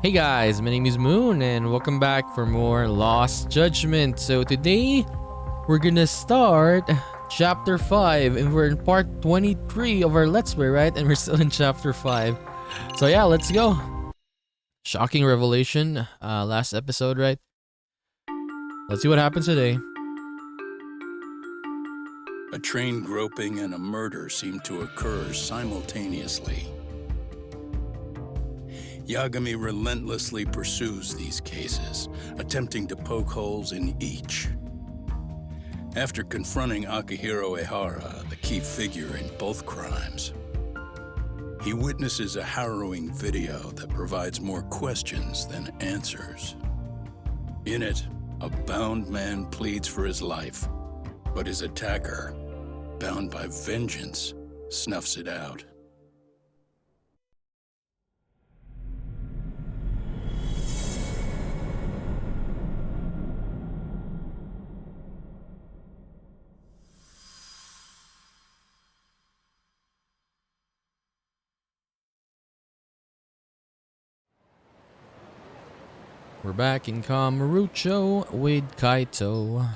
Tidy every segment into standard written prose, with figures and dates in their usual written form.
Hey guys, my name is Moon and welcome back for more Lost Judgment. So today we're gonna start chapter 5 and we're in part 23 of our Let's Play, right? And we're still in chapter 5. So yeah, let's go. Shocking revelation, last episode, right? Let's see what happens today. A train groping and a murder seem to occur simultaneously. Yagami relentlessly pursues these cases, attempting to poke holes in each. After confronting Akihiro Ehara, the key figure in both crimes, he witnesses a harrowing video that provides more questions than answers. In it, a bound man pleads for his life, but his attacker, bound by vengeance, snuffs it out. We're back in Kamurocho with Kaito.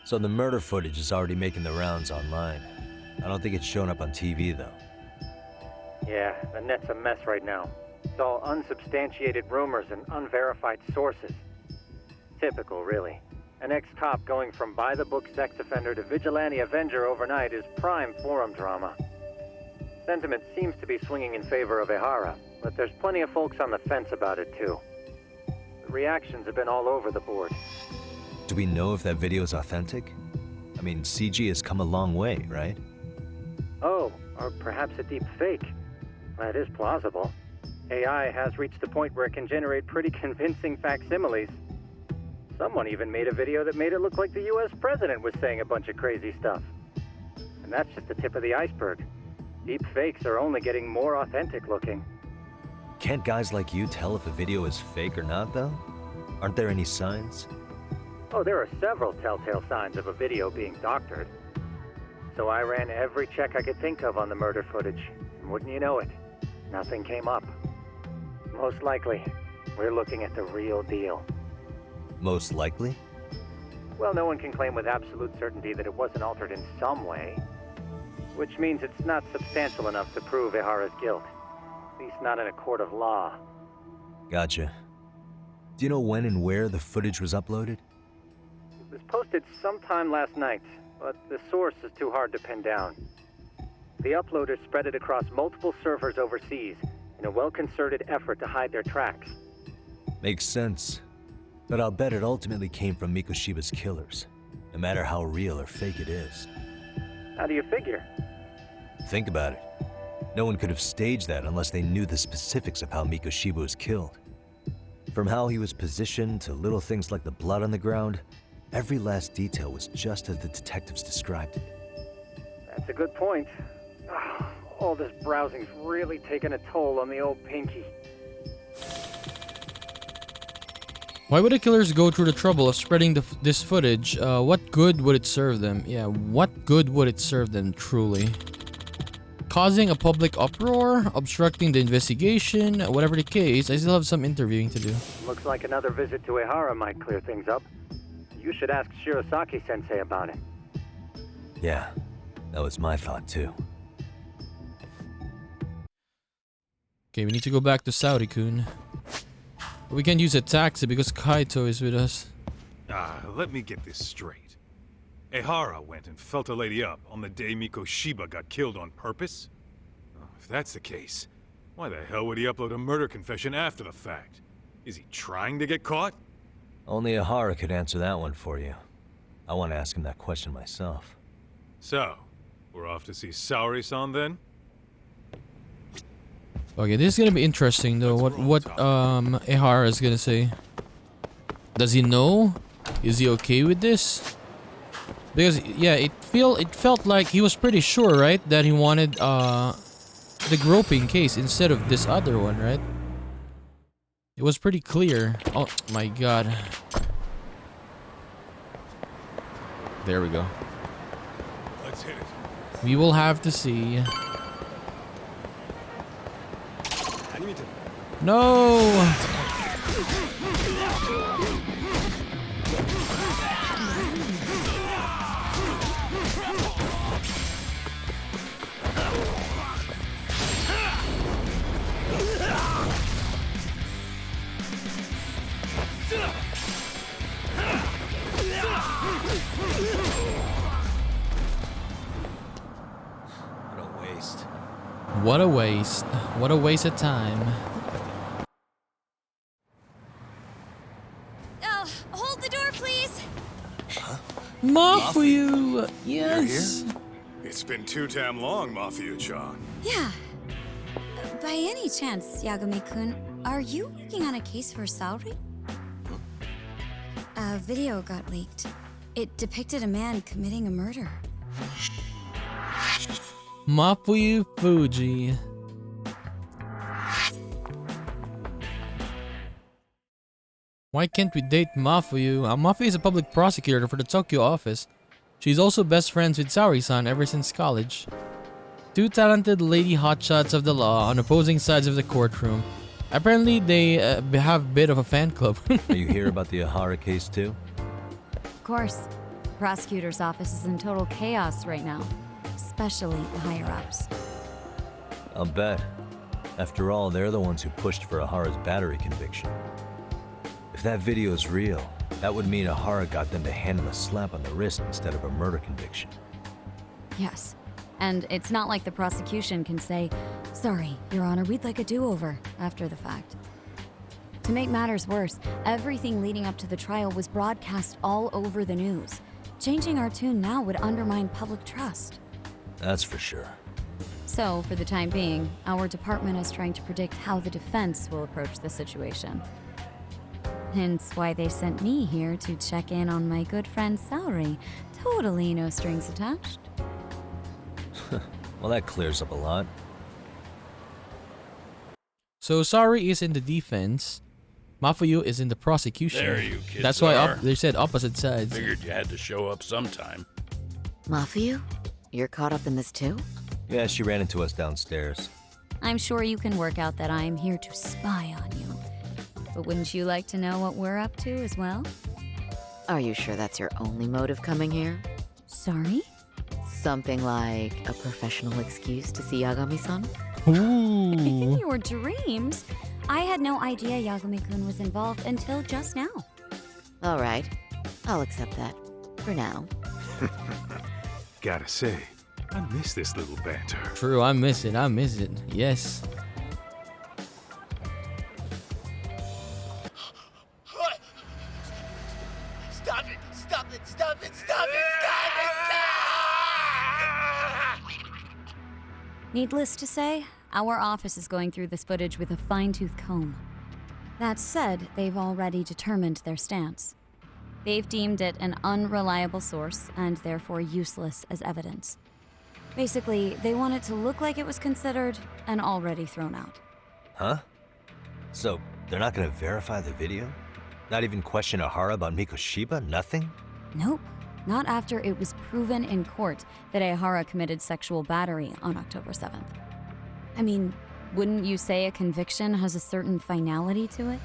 So the murder footage is already making the rounds online. I don't think it's showing up on TV, though. Yeah, the net's a mess right now. It's all unsubstantiated rumors and unverified sources. Typical, really. An ex-cop going from by-the-book sex offender to vigilante avenger overnight is prime forum drama. Sentiment seems to be swinging in favor of Ehara, but there's plenty of folks on the fence about it, too. The reactions have been all over the board. Do we know if that video is authentic? I mean, CG has come a long way, right? Oh, or perhaps a deep fake. That is plausible. AI has reached the point where it can generate pretty convincing facsimiles. Someone even made a video that made it look like the US president was saying a bunch of crazy stuff. And that's just the tip of the iceberg. Deep fakes are only getting more authentic looking. Can't guys like you tell if a video is fake or not, though? Aren't there any signs? Oh, there are several telltale signs of a video being doctored. So I ran every check I could think of on the murder footage. And wouldn't you know it, nothing came up. Most likely, we're looking at the real deal. Most likely? Well, no one can claim with absolute certainty that it wasn't altered in some way. Which means it's not substantial enough to prove Ehara's guilt. At least not in a court of law. Gotcha. Do you know when and where the footage was uploaded? It was posted sometime last night, but the source is too hard to pin down. The uploaders spread it across multiple servers overseas in a well-concerted effort to hide their tracks. Makes sense. But I'll bet it ultimately came from Mikoshiba's killers, no matter how real or fake it is. How do you figure? Think about it. No one could have staged that unless they knew the specifics of how Mikoshiba was killed. From how he was positioned to little things like the blood on the ground, every last detail was just as the detectives described it. That's a good point. All this browsing's really taken a toll on the old pinky. Why would the killers go through the trouble of spreading this footage? What good would it serve them? Yeah, what good would it serve them, truly? Causing a public uproar? Obstructing the investigation? Whatever the case, I still have some interviewing to do. Looks like another visit to Ehara might clear things up. You should ask Shirosaki-sensei about it. Yeah, that was my thought too. Okay, we need to go back to Saudi-kun. We can't use a taxi because Kaito is with us. Let me get this straight. Ehara went and felt a lady up on the day Mikoshiba got killed on purpose? If that's the case, why the hell would he upload a murder confession after the fact? Is he trying to get caught? Only Ehara could answer that one for you. I want to ask him that question myself. So, we're off to see Saori-san then? Okay, this is gonna be interesting though. What Ehara is gonna say. Does he know? Is he okay with this? Because yeah, it felt like he was pretty sure, right, that he wanted the groping case instead of this other one, right? It was pretty clear. Oh my god. There we go. Let's hit it. We will have to see. No! What a waste. What a waste of time. Hold the door, please. Mafuyu! Yes! It's been too damn long, Mafia-chan. Yeah. By any chance, Yagami-kun, are you working on a case for Saori? A video got leaked. It depicted a man committing a murder. Mafuyu Fuji. Why can't we date Mafuyu? Mafuyu is a public prosecutor for the Tokyo office. She's also best friends with Saori-san ever since college. Two talented lady hotshots of the law on opposing sides of the courtroom. Apparently they have a bit of a fan club. Are you here about the Ihara case too? Of course. The prosecutor's office is in total chaos right now. Especially the higher-ups. I'll bet. After all, they're the ones who pushed for Ihara's battery conviction. If that video is real, that would mean Ihara got them to hand him a slap on the wrist instead of a murder conviction. Yes. And it's not like the prosecution can say, "Sorry, Your Honor, we'd like a do-over," after the fact. To make matters worse, everything leading up to the trial was broadcast all over the news. Changing our tune now would undermine public trust. That's for sure. So, for the time being, our department is trying to predict how the defense will approach the situation. Hence why they sent me here to check in on my good friend Saori. Totally no strings attached. Well, that clears up a lot. So Saori is in the defense. Mafuyu is in the prosecution. There you kids That's why are. they said opposite sides. Figured you had to show up sometime. Mafuyu? You're caught up in this too? Yeah, she ran into us downstairs. I'm sure you can work out that I'm here to spy on you. But wouldn't you like to know what we're up to as well? Are you sure that's your only motive coming here? Sorry? Something like a professional excuse to see Yagami-san? Ooh. Your dreams? I had no idea Yagami-kun was involved until just now. All right, I'll accept that. For now. Gotta say, I miss this little banter. True, I miss it. Yes. Stop it! Stop it! Stop it! Stop it! Stop it! Needless to say, our office is going through this footage with a fine-tooth comb. That said, they've already determined their stance. They've deemed it an unreliable source and therefore useless as evidence. Basically, they want it to look like it was considered and already thrown out. Huh? So, they're not gonna verify the video? Not even question Ihara about Mikoshiba? Nothing? Nope. Not after it was proven in court that Ihara committed sexual battery on October 7th. I mean, wouldn't you say a conviction has a certain finality to it?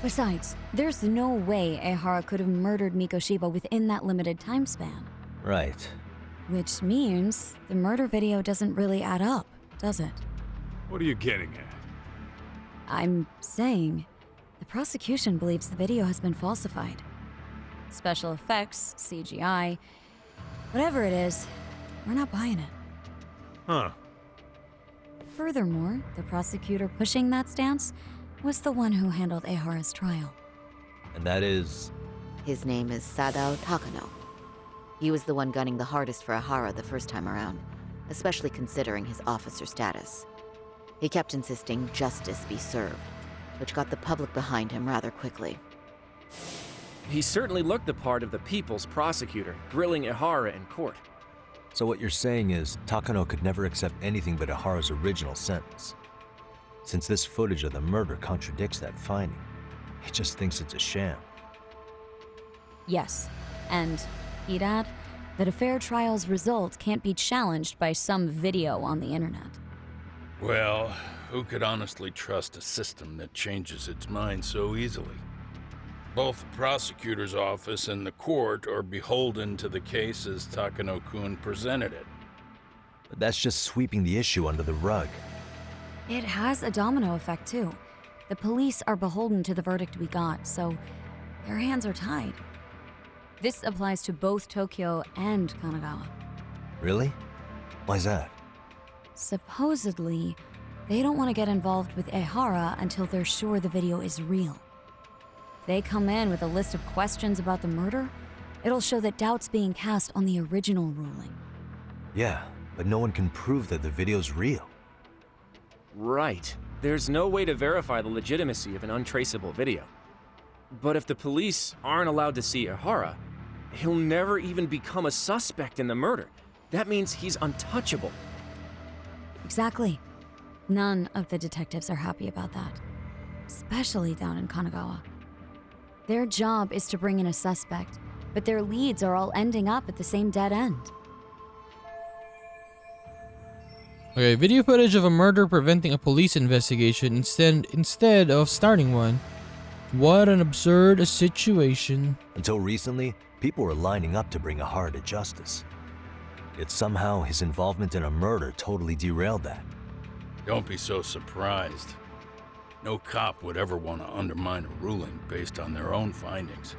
Besides, there's no way Ihara could have murdered Mikoshiba within that limited time span. Right. Which means the murder video doesn't really add up, does it? What are you getting at? I'm saying the prosecution believes the video has been falsified. Special effects, CGI, whatever it is, we're not buying it. Huh. Furthermore, the prosecutor pushing that stance was the one who handled Ihara's trial. And that is... His name is Sadao Takano. He was the one gunning the hardest for Ihara the first time around, especially considering his officer status. He kept insisting justice be served, which got the public behind him rather quickly. He certainly looked the part of the people's prosecutor, grilling Ihara in court. So what you're saying is, Takano could never accept anything but Ihara's original sentence. Since this footage of the murder contradicts that finding, he just thinks it's a sham. Yes, and Hideout, that a fair trial's result can't be challenged by some video on the internet. Well, who could honestly trust a system that changes its mind so easily? Both the prosecutor's office and the court are beholden to the case as Takano-kun presented it. But that's just sweeping the issue under the rug. It has a domino effect, too. The police are beholden to the verdict we got, so their hands are tied. This applies to both Tokyo and Kanagawa. Really? Why's that? Supposedly, they don't want to get involved with Ehara until they're sure the video is real. If they come in with a list of questions about the murder, it'll show that doubt's being cast on the original ruling. Yeah, but no one can prove that the video's real. Right. There's no way to verify the legitimacy of an untraceable video. But if the police aren't allowed to see Ehara, he'll never even become a suspect in the murder. That means he's untouchable. Exactly. None of the detectives are happy about that. Especially down in Kanagawa. Their job is to bring in a suspect, but their leads are all ending up at the same dead end. Okay, video footage of a murder preventing a police investigation instead of starting one. What an absurd situation. Until recently, people were lining up to bring Ehara to justice. Yet somehow his involvement in a murder totally derailed that. Don't be so surprised. No cop would ever want to undermine a ruling based on their own findings.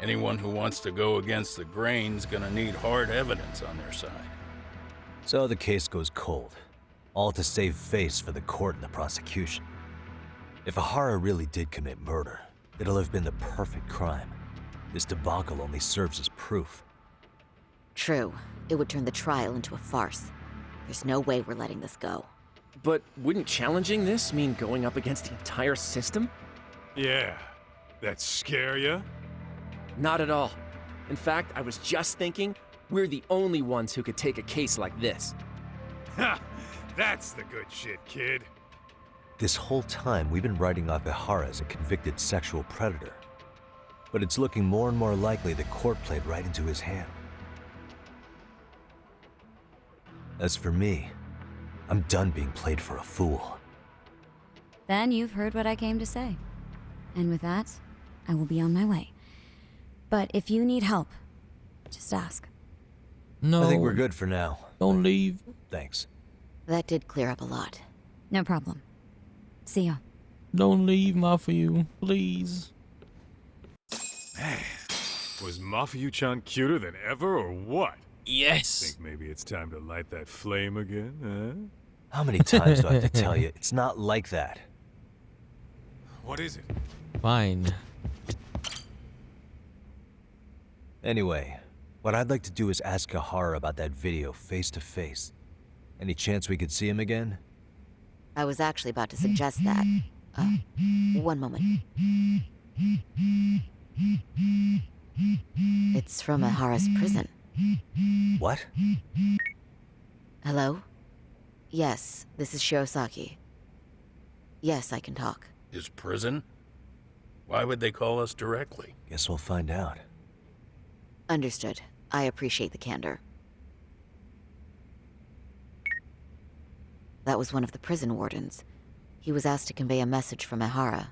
Anyone who wants to go against the grain's gonna need hard evidence on their side. So the case goes cold, all to save face for the court and the prosecution. If Ehara really did commit murder, it'll have been the perfect crime. This debacle only serves as proof. True. It would turn the trial into a farce. There's no way we're letting this go. But wouldn't challenging this mean going up against the entire system? Yeah. That scare ya? Not at all. In fact, I was just thinking, we're the only ones who could take a case like this. Ha! That's the good shit, kid. This whole time, we've been writing off Ehara as a convicted sexual predator. But it's looking more and more likely the court played right into his hand. As for me, I'm done being played for a fool. Then you've heard what I came to say. And with that, I will be on my way. But if you need help, just ask. No. I think we're good for now. Don't leave. Thanks. That did clear up a lot. No problem. See ya. Don't leave, Mafuyu, please. Man, was Mafuyu-chan cuter than ever or what? Yes. Think maybe it's time to light that flame again, How many times do I have to tell you? It's not like that. What is it? Fine. Anyway, what I'd like to do is ask Ehara about that video face to face. Any chance we could see him again? I was actually about to suggest that. One moment. It's from Ehara's prison. What? Hello? Yes, this is Shirosaki. Yes, I can talk. His prison? Why would they call us directly? Guess we'll find out. Understood. I appreciate the candor. That was one of the prison wardens. He was asked to convey a message from Ehara.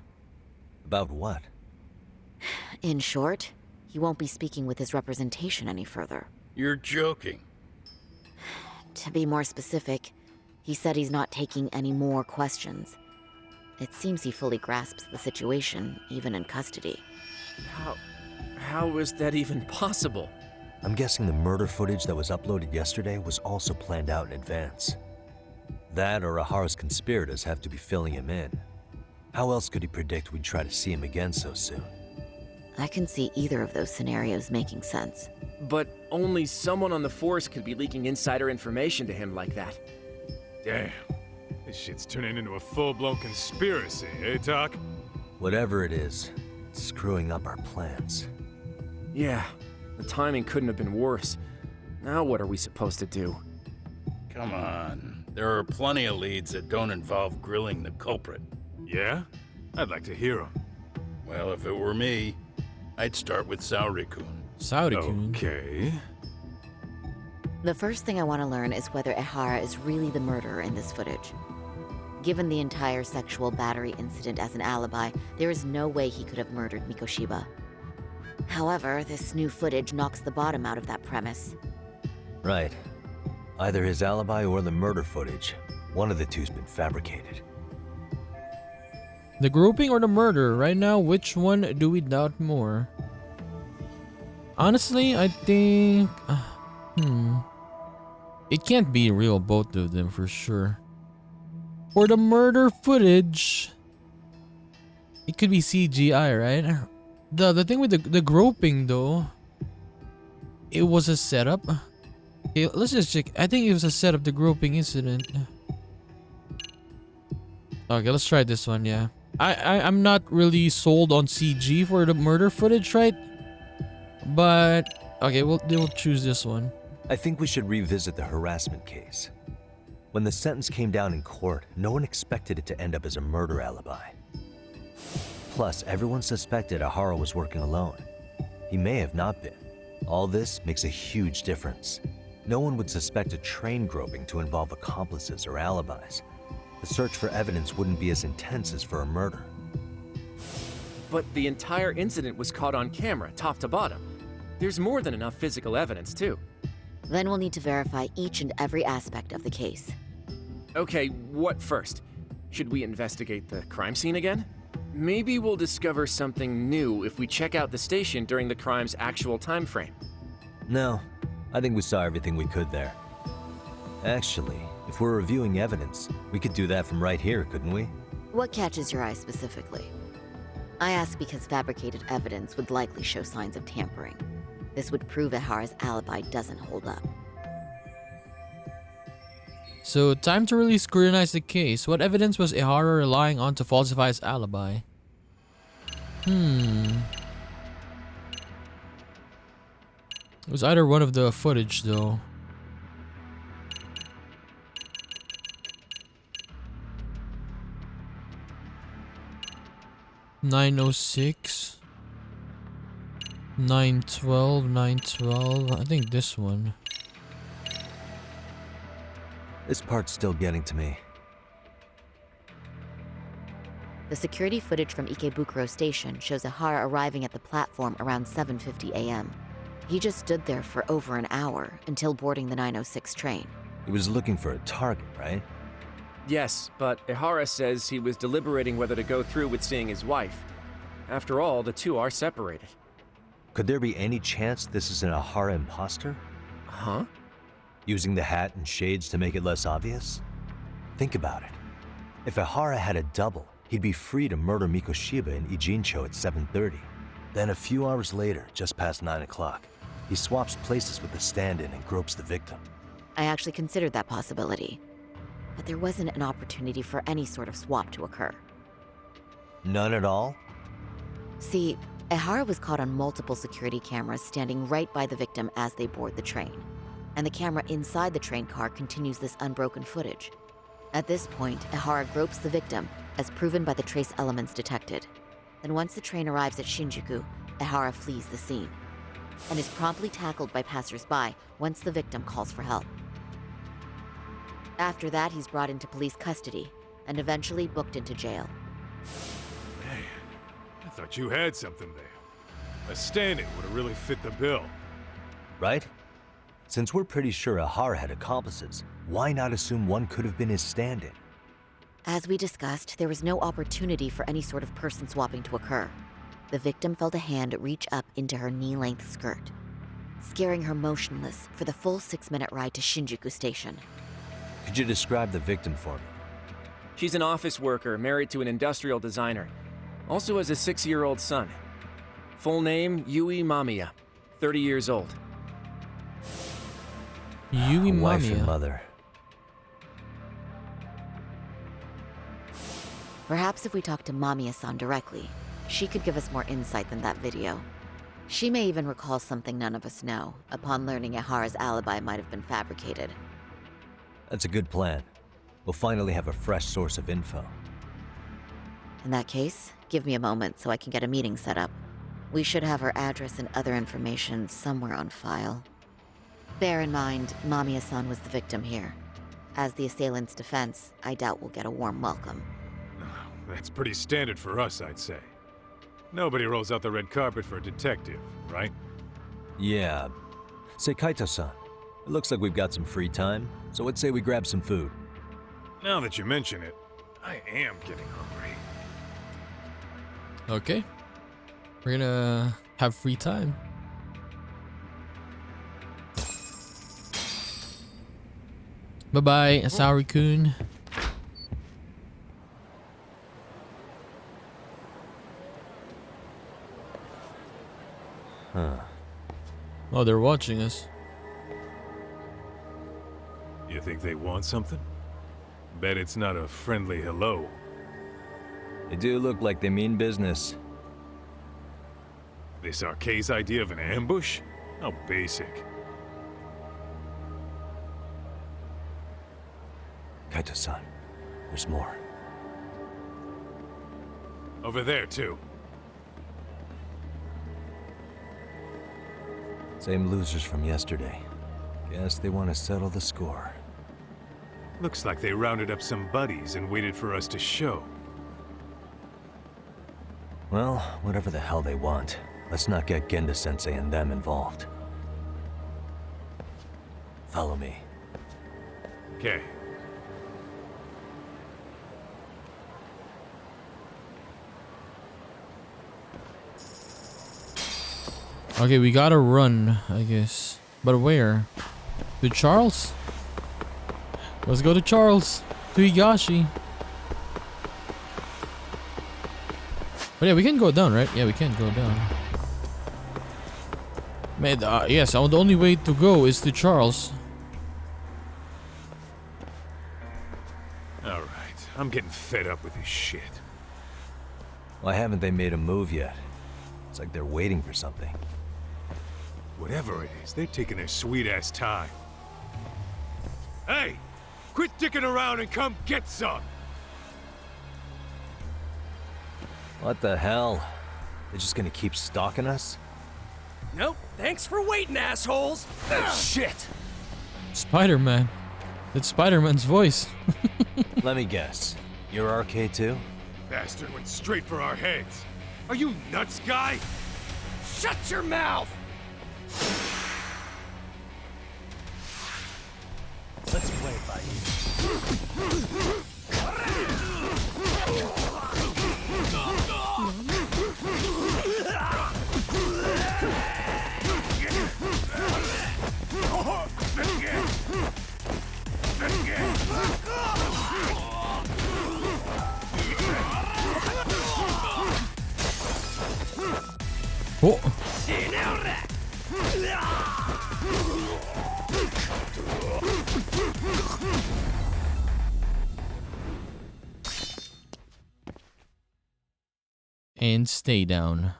About what? In short, he won't be speaking with his representation any further. You're joking. To be more specific, he said he's not taking any more questions. It seems he fully grasps the situation, even in custody. How is that even possible? I'm guessing the murder footage that was uploaded yesterday was also planned out in advance. That or Ehara's conspirators have to be filling him in. How else could he predict we'd try to see him again so soon? I can see either of those scenarios making sense. But only someone on the force could be leaking insider information to him like that. Damn. This shit's turning into a full-blown conspiracy, eh, Doc? Whatever it is, it's screwing up our plans. Yeah, the timing couldn't have been worse. Now what are we supposed to do? Come on. There are plenty of leads that don't involve grilling the culprit. Yeah? I'd like to hear them. Well, if it were me, I'd start with Saori-kun. Saudi-kun. Okay. The first thing I want to learn is whether Ehara is really the murderer in this footage. Given the entire sexual battery incident as an alibi, there is no way he could have murdered Mikoshiba. However, this new footage knocks the bottom out of that premise. Right. Either his alibi or the murder footage. One of the two's been fabricated. The groping or the murder? Right now, which one do we doubt more? Honestly, I think... It can't be real, both of them, for sure. For the murder footage, it could be CGI, right? The thing with the groping, though, it was a setup. Okay, let's just check. I think it was a setup, the groping incident. Okay, let's try this one, yeah. I'm not really sold on CG for the murder footage, right? But, okay, we'll choose this one. I think we should revisit the harassment case. When the sentence came down in court, no one expected it to end up as a murder alibi. Plus, everyone suspected Ehara was working alone. He may have not been. All this makes a huge difference. No one would suspect a train groping to involve accomplices or alibis. The search for evidence wouldn't be as intense as for a murder. But the entire incident was caught on camera, top to bottom. There's more than enough physical evidence, too. Then we'll need to verify each and every aspect of the case. Okay, what first? Should we investigate the crime scene again? Maybe we'll discover something new if we check out the station during the crime's actual time frame. No, I think we saw everything we could there. Actually, if we're reviewing evidence, we could do that from right here, couldn't we? What catches your eye specifically? I ask because fabricated evidence would likely show signs of tampering. This would prove Ehara's alibi doesn't hold up. So, time to really scrutinize the case. What evidence was Ehara relying on to falsify his alibi? It was either one of the footage, though. (9:06) 9:12, 9:12. I think this one. This part's still getting to me. The security footage from Ikebukuro Station shows Ehara arriving at the platform around 7:50 a.m. He just stood there for over an hour until boarding the 9:06 train. He was looking for a target, right? Yes, but Ehara says he was deliberating whether to go through with seeing his wife. After all, the two are separated. Could there be any chance this is an Ehara imposter? Huh? Using the hat and shades to make it less obvious? Think about it. If Ehara had a double, he'd be free to murder Mikoshiba in Ijincho at 7:30. Then a few hours later, just past 9 o'clock, he swaps places with the stand-in and gropes the victim. I actually considered that possibility, but there wasn't an opportunity for any sort of swap to occur. None at all? See, Ehara was caught on multiple security cameras standing right by the victim as they board the train, and the camera inside the train car continues this unbroken footage. At this point, Ehara gropes the victim, as proven by the trace elements detected. Then once the train arrives at Shinjuku, Ehara flees the scene, and is promptly tackled by passersby once the victim calls for help. After that, he's brought into police custody, and eventually booked into jail. Man, I thought you had something there. A stand-in would have really fit the bill. Right? Since we're pretty sure Ehara had accomplices, why not assume one could have been his stand-in? As we discussed, there was no opportunity for any sort of person swapping to occur. The victim felt a hand reach up into her knee-length skirt, scaring her motionless for the full 6-minute ride to Shinjuku Station. Could you describe the victim for me? She's an office worker married to an industrial designer. Also has a 6-year-old son. Full name, Yui Mamiya, 30 years old. Yui Wife and Mamiya. mother. Perhaps if we talk to Mamiya-san directly, she could give us more insight than that video. She may even recall something none of us know, upon learning Ehara's alibi might have been fabricated. That's a good plan. We'll finally have a fresh source of info. In that case, give me a moment so I can get a meeting set up. We should have her address and other information somewhere on file. Bear in mind, Mamiya-san was the victim here. As the assailant's defense, I doubt we'll get a warm welcome. That's pretty standard for us, I'd say. Nobody rolls out the red carpet for a detective, right? Yeah. Say, Kaito-san, it looks like we've got some free time, so let's say we grab some food. Now that you mention it, I am getting hungry. Okay. We're gonna have free time. Bye-bye, Asari-kun. Huh. Oh, they're watching us. You think they want something? Bet it's not a friendly hello. They do look like they mean business. This RK's idea of an ambush? How basic. Kaito-san, there's more. Over there, too. Same losers from yesterday. Guess they want to settle the score. Looks like they rounded up some buddies and waited for us to show. Well, whatever the hell they want, let's not get Genda-sensei and them involved. Follow me. Okay. Okay, we gotta run, I guess. But where? To Charles? Let's go to Charles. To Higashi. But yeah, we can go down, right? Yeah, we can go down. Man, yes, the only way to go is to Charles. Alright, I'm getting fed up with this shit. Why haven't they made a move yet? It's like they're waiting for something. Whatever it is, they're taking their sweet-ass time. Hey! Quit dicking around and come get some! What the hell? They're just gonna keep stalking us? Nope, thanks for waiting, assholes! Shit! Spider-Man. That's Spider-Man's voice. Let me guess. You're RK too? Bastard went straight for our heads. Are you nuts, guy? Shut your mouth! Let's play it by Oh. And stay down.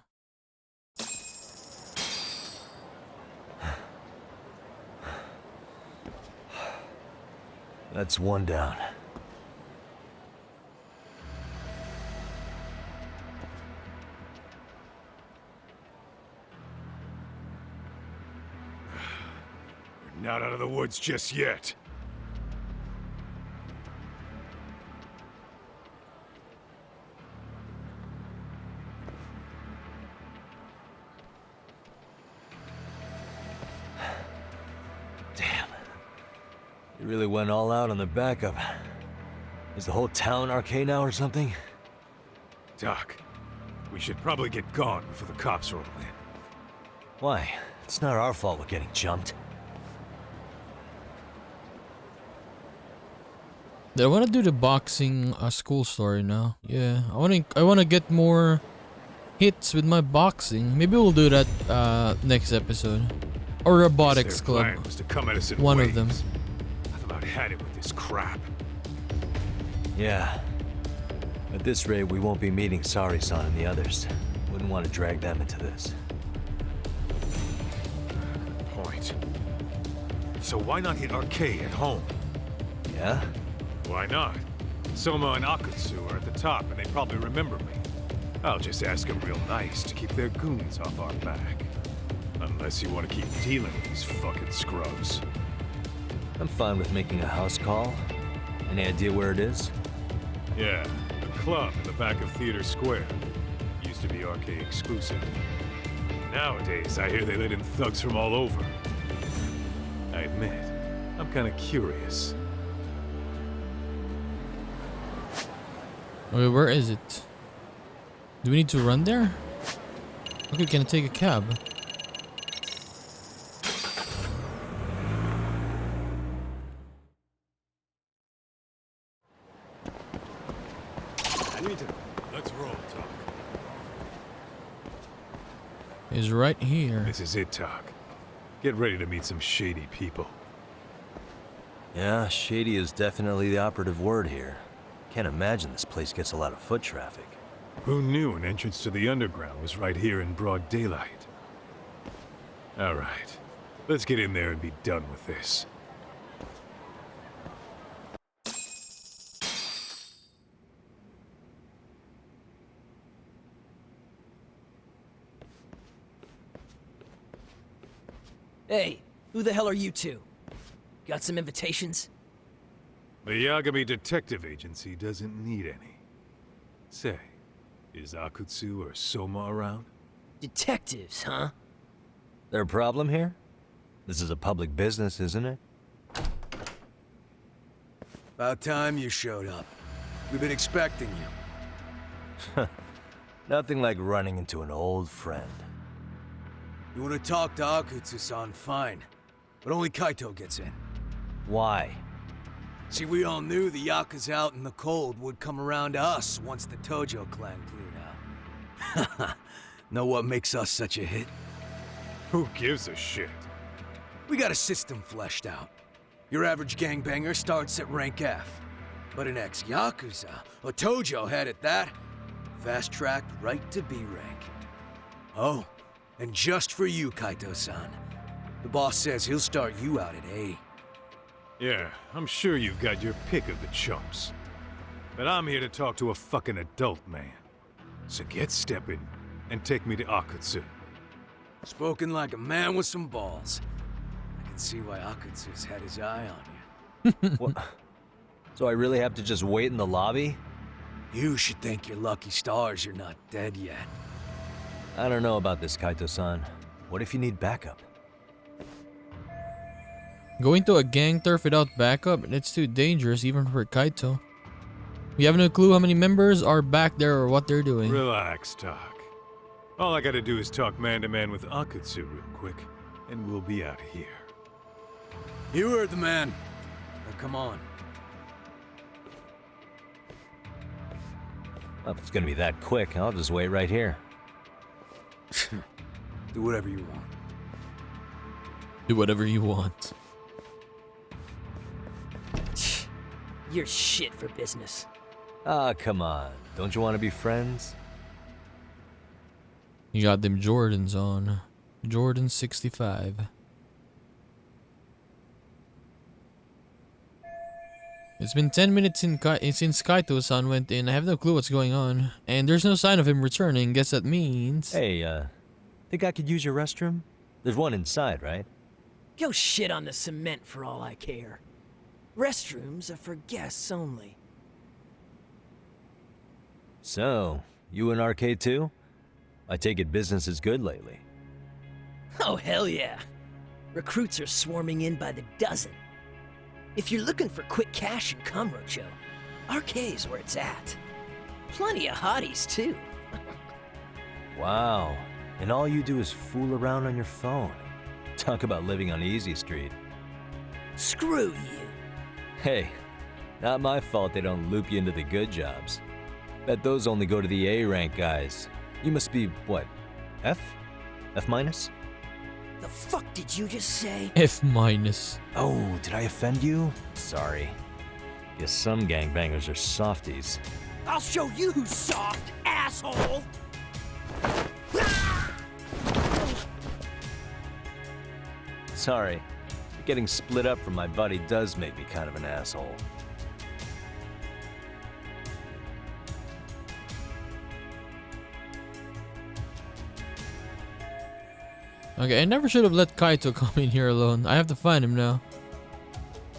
That's one down. We're not out of the woods just yet. You really went all out on the backup. Is the whole town RK now or something? Doc, we should probably get gone before the cops roll in. Why? It's not our fault we're getting jumped. I want to do the boxing school story now. Yeah, I want to get more hits with my boxing. Maybe we'll do that next episode. Or Robotics Their Club. plan was to come at us in One waves. of them. I've about had it with this crap. Yeah. At this rate, we won't be meeting Sari-san and the others. Wouldn't want to drag them into this. Good point. So why not hit RK at home? Yeah? Why not? Soma and Akutsu are at the top, and they probably remember me. I'll just ask them real nice to keep their goons off our back. Unless you want to keep dealing with these fucking scrubs. I'm fine with making a house call. Any idea where it is? Yeah, a club in the back of Theater Square. Used to be RK exclusive. Nowadays, I hear they let in thugs from all over. I admit, I'm kind of curious. Okay, where is it? Do we need to run there? Okay, can I take a cab? Let's roll, Talk. It's right here. This is it, Talk. Get ready to meet some shady people. Yeah, shady is definitely the operative word here. Can't imagine this place gets a lot of foot traffic. Who knew an entrance to the underground was right here in broad daylight? All right, let's get in there and be done with this. Hey, who the hell are you two? Got some invitations? The Yagami Detective Agency doesn't need any. Say, is Akutsu or Soma around? Detectives, huh? There a problem here? This is a public business, isn't it? About time you showed up. We've been expecting you. Nothing like running into an old friend. You want to talk to Akutsu-san, fine. But only Kaito gets in. Why? See, we all knew the Yakuza out in the cold would come around to us once the Tojo clan cleared out. Know what makes us such a hit? Who gives a shit? We got a system fleshed out. Your average gangbanger starts at rank F. But an ex-Yakuza, a Tojo head at that, fast-tracked right to B rank. Oh, and just for you, Kaito-san. The boss says he'll start you out at A. Yeah, I'm sure you've got your pick of the chumps. But I'm here to talk to a fucking adult man. So get stepping and take me to Akutsu. Spoken like a man with some balls. I can see why Akutsu's had his eye on you. What? So I really have to just wait in the lobby? You should thank your lucky stars you're not dead yet. I don't know about this, Kaito-san. What if you need backup? Going to a gang turf without backup, it's too dangerous even for Kaito. We have no clue how many members are back there or what they're doing. Relax, Talk. All I gotta do is talk man-to-man with Akutsu real quick, and we'll be out of here. You heard the man. Now come on. Well, if it's gonna be that quick, I'll just wait right here. Do whatever you want. Do whatever you want. You're shit for business. Ah, come on. Don't you want to be friends? You got them Jordans on. Jordan 65. It's been 10 minutes since Kaito-san went in. I have no clue what's going on. And there's no sign of him returning. Guess that means... Hey, think I could use your restroom? There's one inside, right? Go shit on the cement for all I care. Restrooms are for guests only. So, you in RK too? I take it business is good lately. Oh, hell yeah. Recruits are swarming in by the dozen. If you're looking for quick cash and Kamurocho, RK's where it's at. Plenty of hotties, too. Wow. And all you do is fool around on your phone. Talk about living on Easy Street. Screw you. Hey, not my fault they don't loop you into the good jobs. Bet those only go to the A-rank guys. You must be, what, F? F minus? The fuck did you just say? F minus. Oh, did I offend you? Sorry. Guess some gangbangers are softies. I'll show you who's soft, asshole! Sorry. Getting split up from my buddy does make me kind of an asshole. Okay, I never should have let Kaito come in here alone. I have to find him now.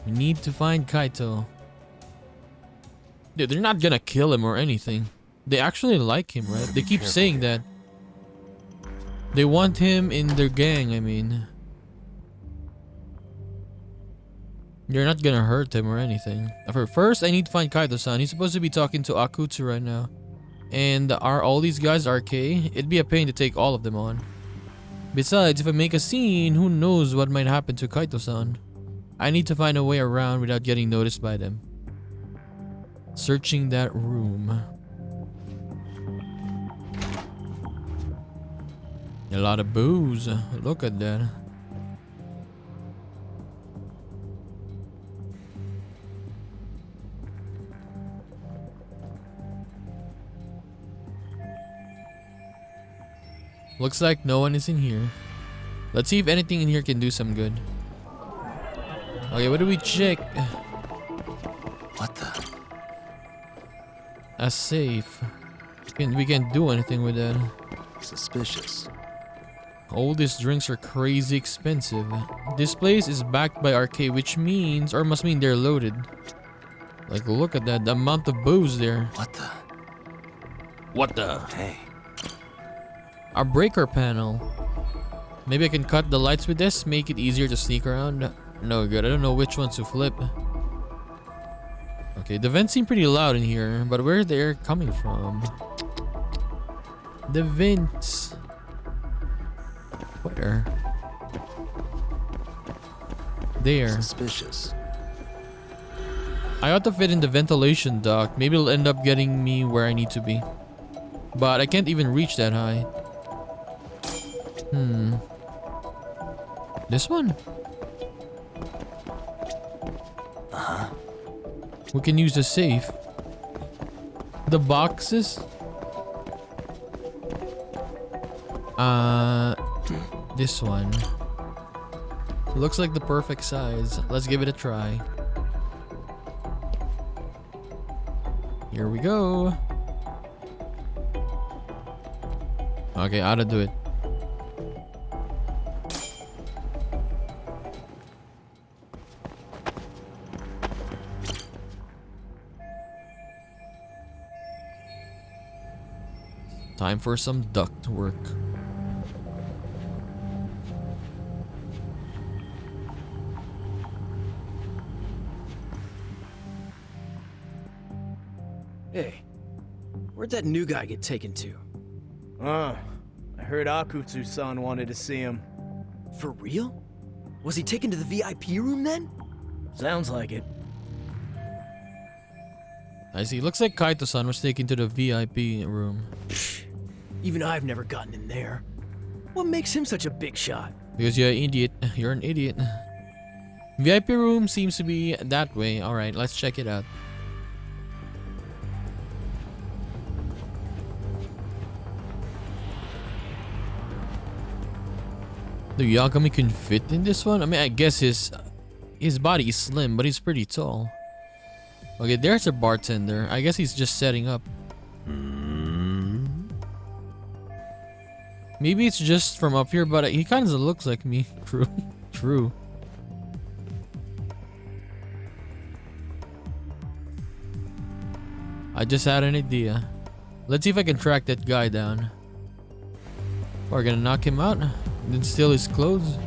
We need to find Kaito. Dude, they're not gonna kill him or anything. They actually like him, right? They keep saying that. They want him in their gang, I mean. They're not gonna hurt him or anything. First, I need to find Kaito-san. He's supposed to be talking to Akutsu right now. And are all these guys RK? It'd be a pain to take all of them on. Besides, if I make a scene, who knows what might happen to Kaito-san. I need to find a way around without getting noticed by them. Searching that room. A lot of booze. Look at that. Looks like no one is in here. Let's see if anything in here can do some good. Okay, what do we check? What the? A safe. We can't do anything with that. Suspicious. All these drinks are crazy expensive. This place is backed by RK, which means, or must mean they're loaded. Like, look at that, the amount of booze there. What the? What the? Hey. A breaker panel. Maybe I can cut the lights with this, make it easier to sneak around. No good, I don't know which one to flip. Okay, the vents seem pretty loud in here, but where they're coming from? The vents. Where? There. Suspicious. I ought to fit in the ventilation duct. Maybe it'll end up getting me where I need to be. But I can't even reach that high. This one? Uh-huh. We can use the safe. The boxes? This one. Looks like the perfect size. Let's give it a try. Here we go. Okay, how to do it. Time for some duct work. Hey, where'd that new guy get taken to? I heard Akutsu-san wanted to see him. For real? Was he taken to the VIP room then? Sounds like it. I see. Looks like Kaito-san was taken to the VIP room. Even I've never gotten in there. What makes him such a big shot? Because you're an idiot. You're an idiot. VIP room seems to be that way. Alright, let's check it out. The Yagami can fit in this one? I mean, I guess his body is slim, but he's pretty tall. Okay, there's a bartender. I guess he's just setting up. Maybe it's just from up here, but he kind of looks like me. True. True. I just had an idea. Let's see if I can track that guy down. We're gonna knock him out, then steal his clothes.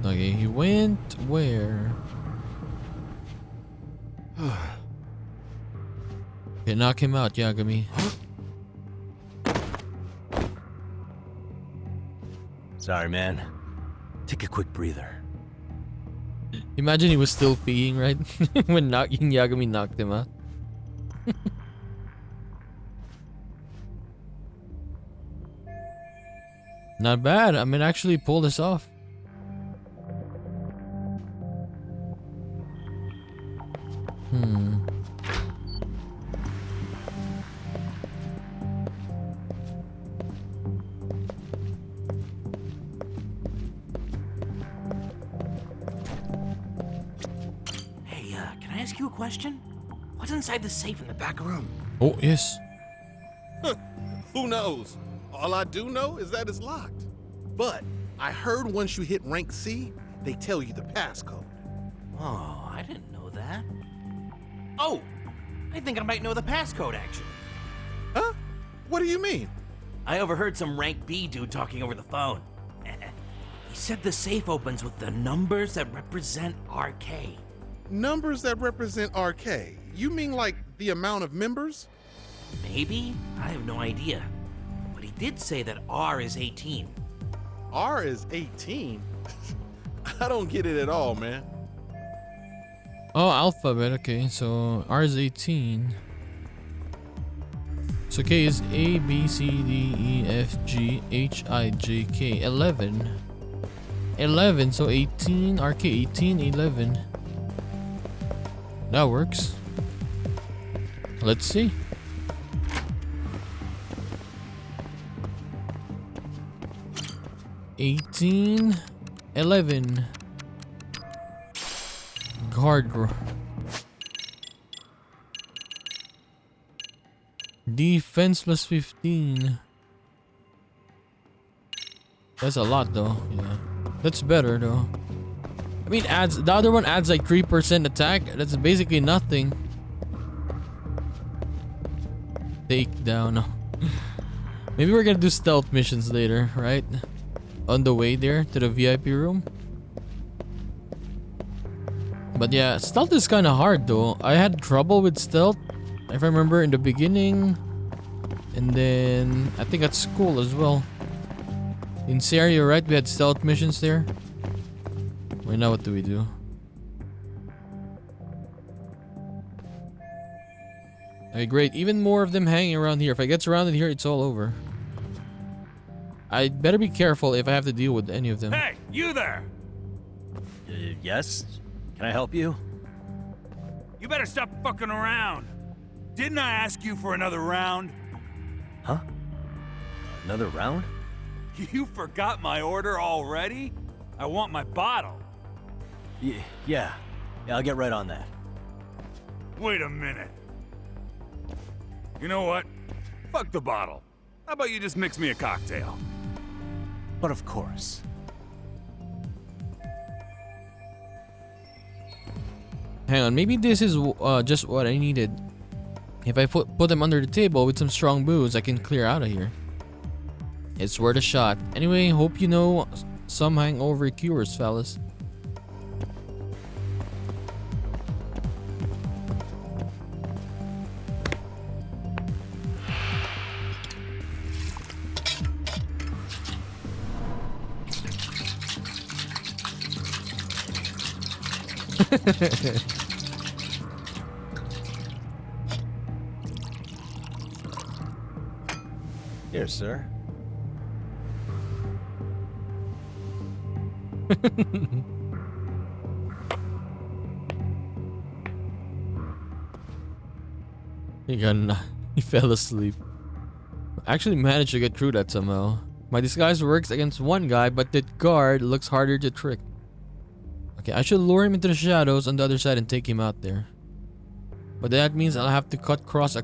Okay, he went where? Okay, knock him out, Yagami. Sorry, man. Take a quick breather. Imagine he was still peeing, right? When Yagami knocked him out. Not bad. I mean, actually pull this off. can I ask you a question? What's inside the safe in the back room? Oh, yes. Who knows? All I do know is that it's locked. But I heard once you hit rank C, they tell you the passcode. Oh, I didn't know that. Oh, I think I might know the passcode, actually. Huh? What do you mean? I overheard some rank B dude talking over the phone. He said the safe opens with the numbers that represent RK. Numbers that represent RK? You mean like the amount of members? Maybe? I have no idea. But he did say that R is 18. R is 18? I don't get it at all, man. Oh, alphabet. Okay, so R is 18. So K is A, B, C, D, E, F, G, H, I, J, K. 11. 11, so 18. RK 18, 11. That works. Let's see. $18, 11. Guard. Defense plus 15. That's a lot though. Yeah. That's better though. I mean, the other one adds like 3% attack. That's basically nothing. Takedown. Maybe we're gonna do stealth missions later, right? On the way there to the VIP room. But yeah, stealth is kind of hard though. I had trouble with stealth, if I remember, in the beginning. And then I think at school as well. In Serio, right? We had stealth missions there. Wait, now what do we do? Okay, great. Even more of them hanging around here. If I get surrounded here, it's all over. I'd better be careful if I have to deal with any of them. Hey, you there! Yes? Can I help you? You better stop fucking around. Didn't I ask you for another round? Huh? Another round? You forgot my order already? I want my bottle. Yeah, I'll get right on that. Wait a minute. You know what? Fuck the bottle. How about you just mix me a cocktail? But of course. Hang on, maybe this is just what I needed. If I put them under the table with some strong booze, I can clear out of here. It's worth a shot. Anyway, hope you know some hangover cures, fellas. Here, sir. He fell asleep. Actually managed to get through that somehow. My disguise works against one guy, but that guard looks harder to trick. Okay, I should lure him into the shadows on the other side and take him out there. But that means I'll have to cut across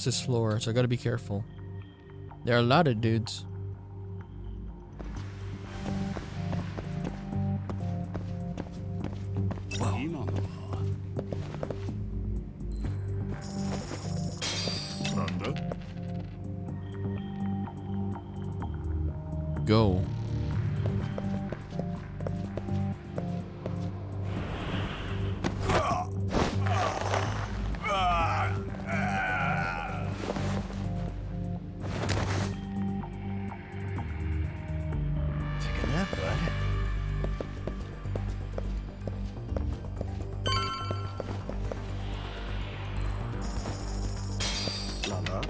his floor, so I gotta be careful. There are a lot of dudes. Go. Take a nap, bud. Mama.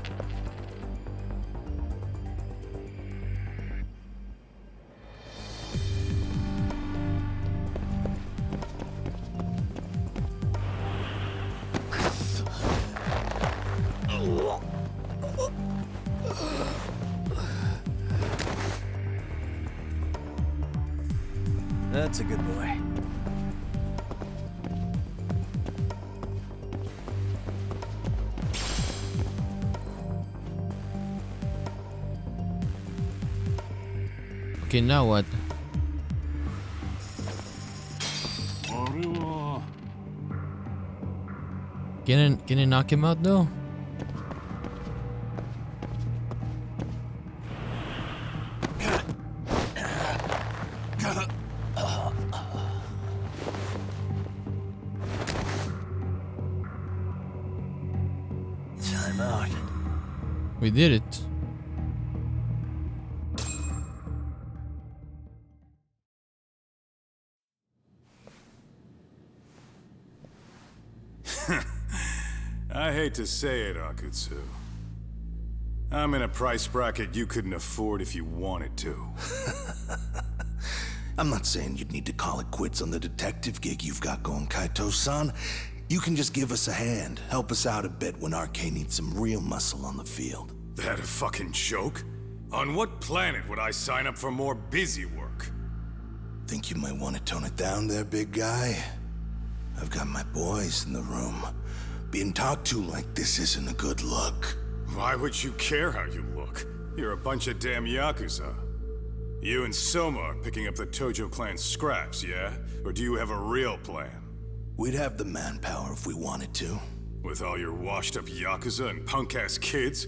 That's a good boy. Okay, now what? Can I knock him out though? Time out. We did it. I hate to say it, Akutsu. I'm in a price bracket you couldn't afford if you wanted to. I'm not saying you'd need to call it quits on the detective gig you've got going, Kaito-san. You can just give us a hand, help us out a bit when RK needs some real muscle on the field. That a fucking joke? On what planet would I sign up for more busy work? Think you might want to tone it down there, big guy? I've got my boys in the room. Being talked to like this isn't a good look. Why would you care how you look? You're a bunch of damn Yakuza. You and Soma are picking up the Tojo clan scraps, yeah? Or do you have a real plan? We'd have the manpower if we wanted to. With all your washed-up Yakuza and punk-ass kids?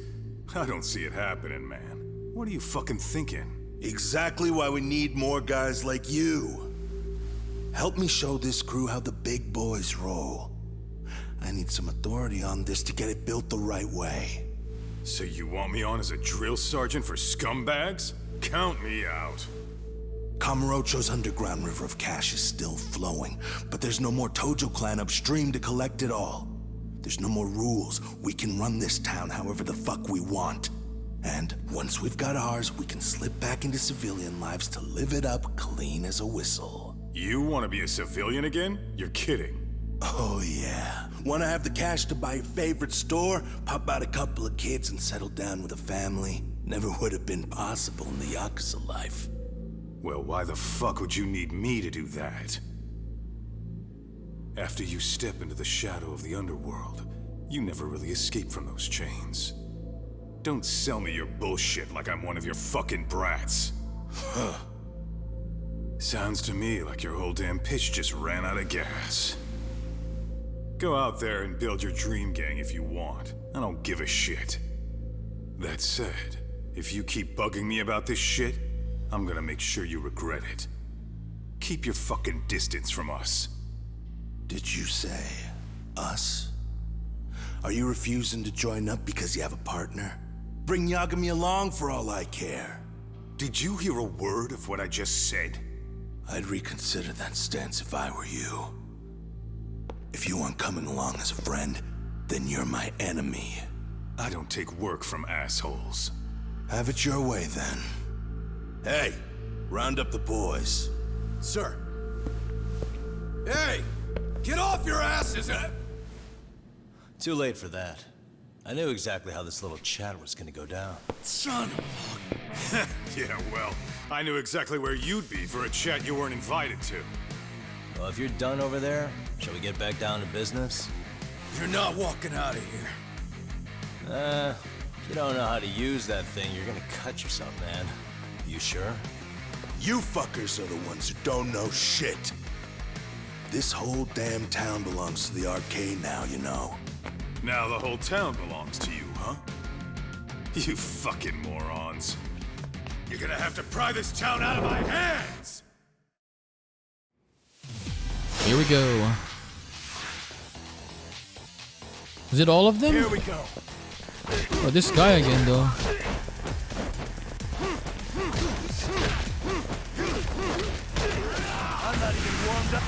I don't see it happening, man. What are you fucking thinking? Exactly why we need more guys like you. Help me show this crew how the big boys roll. I need some authority on this to get it built the right way. So you want me on as a drill sergeant for scumbags? Count me out. Kamurocho's underground river of cash is still flowing, but there's no more Tojo clan upstream to collect it all. There's no more rules. We can run this town however the fuck we want. And once we've got ours, we can slip back into civilian lives to live it up clean as a whistle. You want to be a civilian again? You're kidding. Oh yeah. Want to have the cash to buy your favorite store, pop out a couple of kids and settle down with a family? Never would have been possible in the Yakuza life. Well, why the fuck would you need me to do that? After you step into the shadow of the underworld, you never really escape from those chains. Don't sell me your bullshit like I'm one of your fucking brats. Huh. Sounds to me like your whole damn pitch just ran out of gas. Go out there and build your dream gang if you want. I don't give a shit. That said, if you keep bugging me about this shit, I'm gonna make sure you regret it. Keep your fucking distance from us. Did you say us? Are you refusing to join up because you have a partner? Bring Yagami along for all I care. Did you hear a word of what I just said? I'd reconsider that stance if I were you. If you aren't coming along as a friend, then you're my enemy. I don't take work from assholes. Have it your way, then. Hey, round up the boys. Sir. Hey! Get off your asses! Too late for that. I knew exactly how this little chat was gonna go down. Son of a... Yeah, well, I knew exactly where you'd be for a chat you weren't invited to. Well, if you're done over there, shall we get back down to business? You're not walking out of here. If you don't know how to use that thing, you're gonna cut yourself, man. You sure? You fuckers are the ones who don't know shit. This whole damn town belongs to the RK now, you know. Now the whole town belongs to you, huh? You fucking morons. You're gonna have to pry this town out of my hands! Here we go. Is it all of them? Here we go. Oh, this guy again, though. I'm not even warmed up.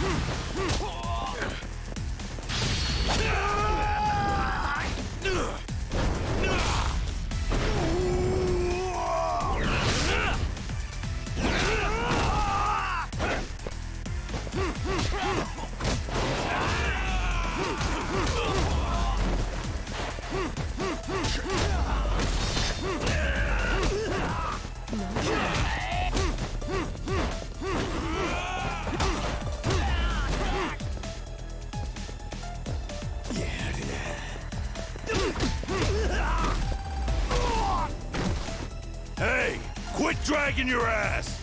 Hey, quit dragging your ass!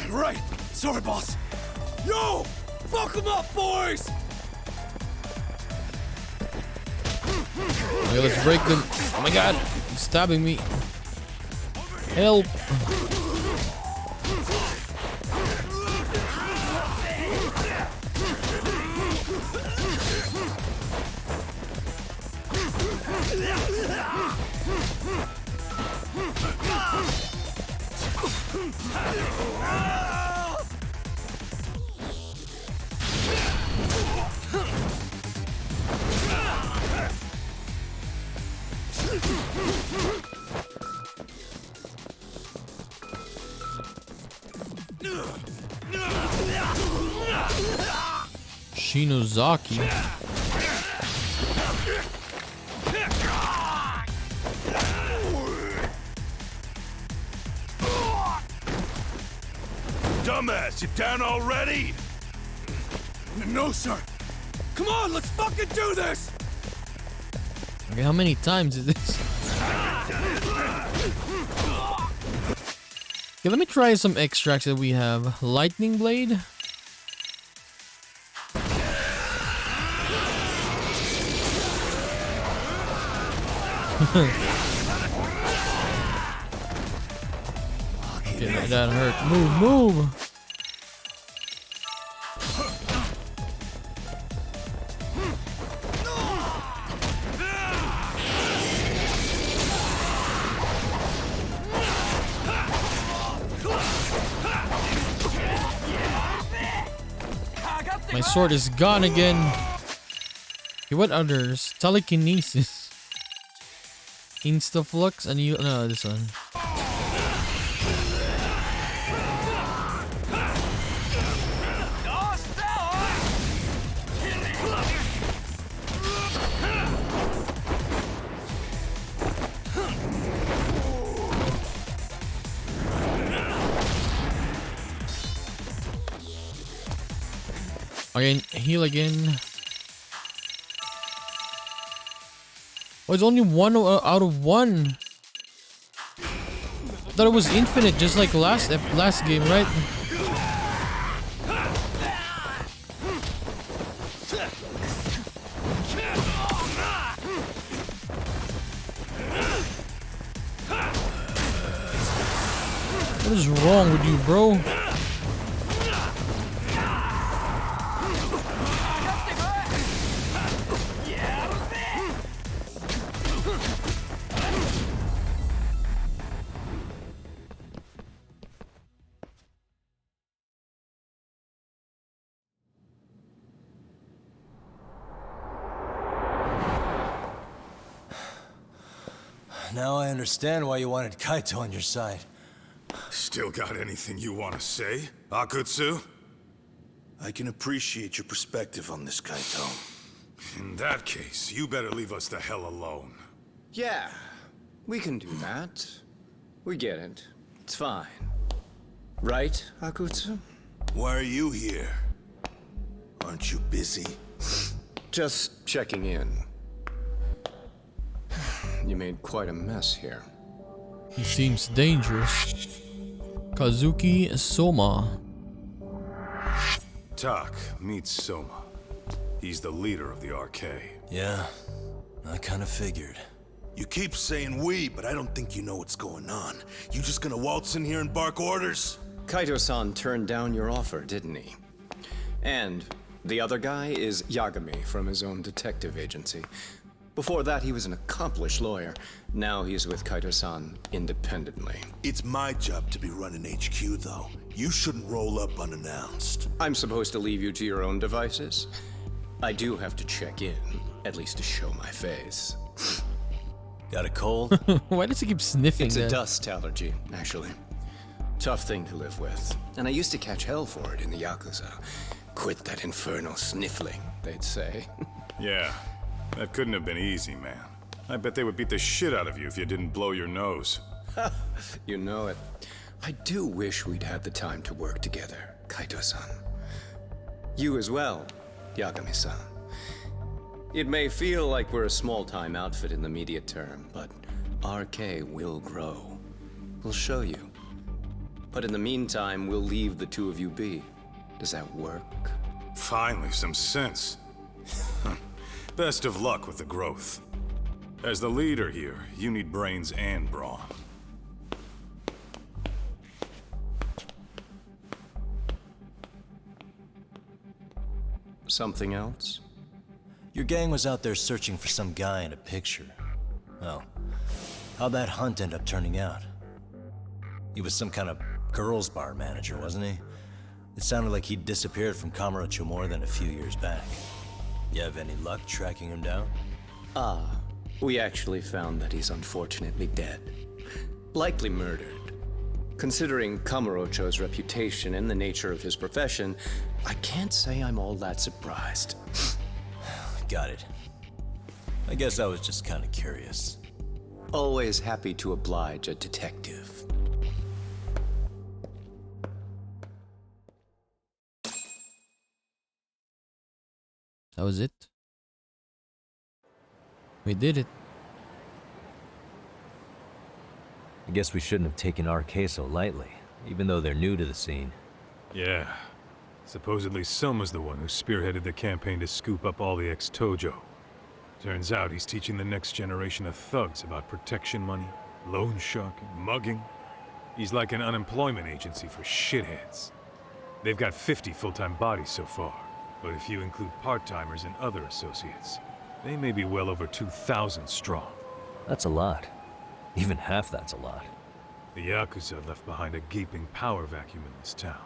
Right. Sorry, boss. Yo! Fuck them up, boys! Okay, let's break them. Oh my god, he's stabbing me. Help! Shinozaki. Dumbass, you down already? No, sir. Come on, let's fucking do this! Okay, how many times is this? Okay, let me try some extracts that we have. Lightning Blade. Okay, that hurt. Move! My sword is gone again. Okay, what others? Telekinesis. Instaflux and you no this one. Again, heal again. Oh, it's only one out of one. I thought it was infinite, just like last game, right? What is wrong with you, bro? Now I understand why you wanted Kaito on your side. Still got anything you want to say, Akutsu? I can appreciate your perspective on this, Kaito. In that case, you better leave us the hell alone. Yeah, we can do that. We get it. It's fine. Right, Akutsu? Why are you here? Aren't you busy? Just checking in. You made quite a mess here. He seems dangerous. Kazuki Soma. Tak, meet Soma. He's the leader of the RK. Yeah, I kind of figured. You keep saying we, but I don't think you know what's going on. You just gonna waltz in here and bark orders? Kaito-san turned down your offer, didn't he? And the other guy is Yagami from his own detective agency. Before that, he was an accomplished lawyer. Now he's with Kaito-san independently. It's my job to be running HQ, though. You shouldn't roll up unannounced. I'm supposed to leave you to your own devices? I do have to check in, at least to show my face. Got a cold? Why does he keep sniffing It's that? a dust allergy, actually. Tough thing to live with. And I used to catch hell for it in the Yakuza. Quit that infernal sniffling, they'd say. Yeah, that couldn't have been easy, man. I bet they would beat the shit out of you if you didn't blow your nose. You know it. I do wish we'd had the time to work together, Kaito-san. You as well, Yagami-san. It may feel like we're a small-time outfit in the immediate term, but RK will grow. We'll show you. But in the meantime, we'll leave the two of you be. Does that work? Finally, some sense. Best of luck with the growth. As the leader here, you need brains and brawn. Something else? Your gang was out there searching for some guy in a picture. Oh, how'd that hunt end up turning out? He was some kind of girls' bar manager, wasn't he? It sounded like he'd disappeared from Kamurocho more than a few years back. You have any luck tracking him down? We actually found that he's unfortunately dead. Likely murdered. Considering Kamurocho's reputation and the nature of his profession, I can't say I'm all that surprised. Got it. I guess I was just kind of curious. Always happy to oblige a detective. That was it. We did it. I guess we shouldn't have taken RK so lightly, even though they're new to the scene. Yeah. Supposedly Soma's the one who spearheaded the campaign to scoop up all the ex-Tojo. Turns out he's teaching the next generation of thugs about protection money, loan sharking, mugging. He's like an unemployment agency for shitheads. They've got 50 full-time bodies so far, but if you include part-timers and other associates, they may be well over 2,000 strong. That's a lot. Even half that's a lot. The Yakuza left behind a gaping power vacuum in this town.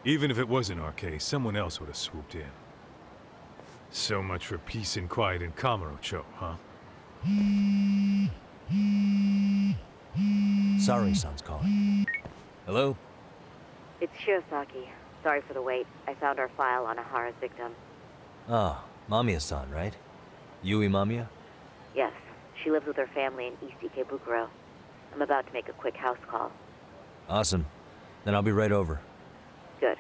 Even if it wasn't RK, someone else would have swooped in. So much for peace and quiet in Kamurocho, huh? Sorry-san's calling. Hello? It's Shirosaki. Sorry for the wait. I found our file on Ahara's victim. Ah, Mamiya-san, right? Yui Mamiya? Yes, she lives with her family in East Ikebukuro. I'm about to make a quick house call. Awesome. Then I'll be right over. Good.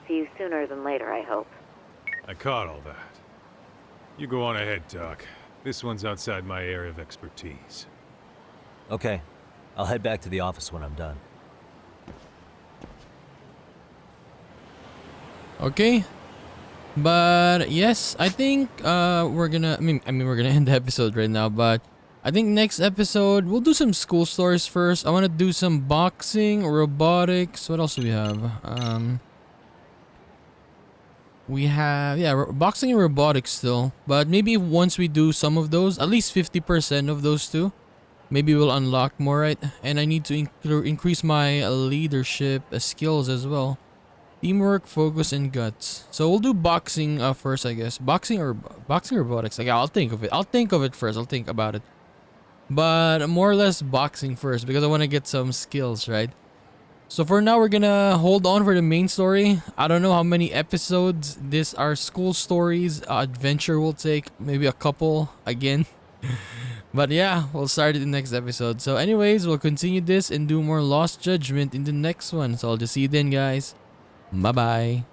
See you sooner than later, I hope. I caught all that. You go on ahead, Doc. This one's outside my area of expertise. Okay. I'll head back to the office when I'm done. Okay. But yes, I think we're gonna we're gonna end the episode right now, but I think next episode we'll do some school stories first. I want to do some boxing, robotics. What else do we have? We have boxing and robotics still, but maybe once we do some of those, at least 50% of those two, maybe we'll unlock more, right? And I need to increase my leadership skills as well. Teamwork, focus, and guts. So we'll do boxing first, I guess. Boxing or robotics. Like, I'll think of it. I'll think of it first. I'll think about it. But more or less boxing first because I want to get some skills, right? So for now, we're gonna hold on for the main story. I don't know how many episodes our school stories adventure will take. Maybe a couple again. But yeah, we'll start it in the next episode. So anyways, we'll continue this and do more Lost Judgment in the next one. So I'll just see you then, guys. Bye-bye.